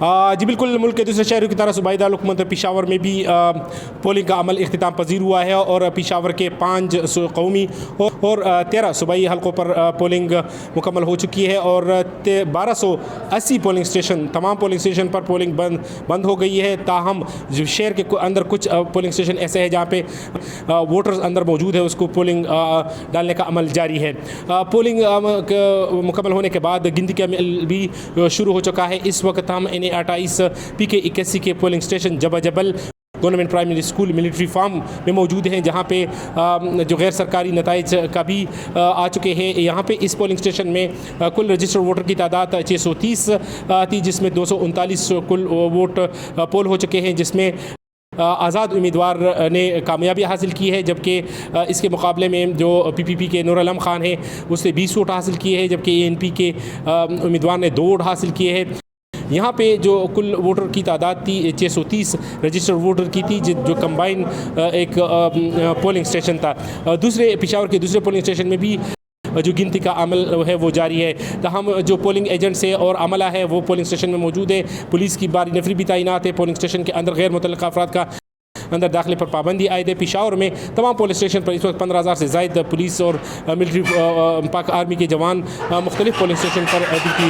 जी बिल्कुल, मुल्क के दूसरे शहरों की तरह सूबाई दारुल पेशावर में भी पोलिंग का अमल इख्तिताम पजीर हुआ है और पेशावर के 5 कौमी और 13 सूबाई हल्कों पर पोलिंग मुकम्मल हो चुकी है और 1280 पोलिंग स्टेशन, तमाम पोलिंग स्टेशन पर पोलिंग बंद हो गई है। ताहम शहर के अंदर कुछ पोलिंग स्टेशन ऐसे हैं जहाँ पे वोटर्स अंदर मौजूद है, उसको पोलिंग डालने का अमल जारी है। पोलिंग मुकम्मल होने के बाद गिनती का अमल भी शुरू हो चुका है। इस वक्त हम NA28 PK 81 के polling station Jabal government primary school military farm में मौजूद हैं, जहाँ पे जो गैर सरकारी नताइज का भी आ चुके हैं। यहाँ पे इस पोलिंग स्टेशन में कुल रजिस्टर्ड वोटर की तादाद 630 थी, जिसमें 239 कुल वोट पोल हो चुके हैं, जिसमें आज़ाद उम्मीदवार ने कामयाबी हासिल की है, जबकि इसके मुकाबले में जो PPP के नूर आलम खान है उसने 20 वोट हासिल किए हैं, जबकि ANP के उम्मीदवार ने 2 वोट हासिल किए हैं। यहाँ पे जो कुल वोटर की तादाद थी 630 रजिस्टर्ड वोटर की थी, जो कंबाइन एक पोलिंग स्टेशन था। दूसरे पेशावर के दूसरे पोलिंग स्टेशन में भी जो गिनती का अमल है वो जारी है। तो हम जो पोलिंग एजेंट्स है और अमला है वो पोलिंग स्टेशन में मौजूद है। पुलिस की बारी नफरी भी तैनात है। पोलिंग स्टेशन के अंदर गैर मुतल्लिक़ अफराद का अंदर दाखिले पर पाबंदी आयद है। पेशावर में तमाम पुलिस स्टेशन पर इस वक्त 15,000 से ज़ायद पुलिस और मिलिट्री पाक आर्मी के जवान मुख्तलिफ पोलिंग स्टेशन पर ड्यूटी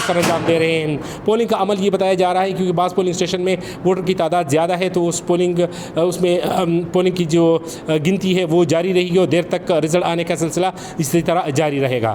सरअंजाम दे रहे हैं। पोलिंग का अमल ये बताया जा रहा है क्योंकि बाज़ पोलिंग स्टेशन में वोटर की तादाद ज़्यादा है, तो उसमें पोलिंग की जो गिनती है वो जारी रहेगी और देर तक रिजल्ट आने का सिलसिला इसी तरह जारी रहेगा।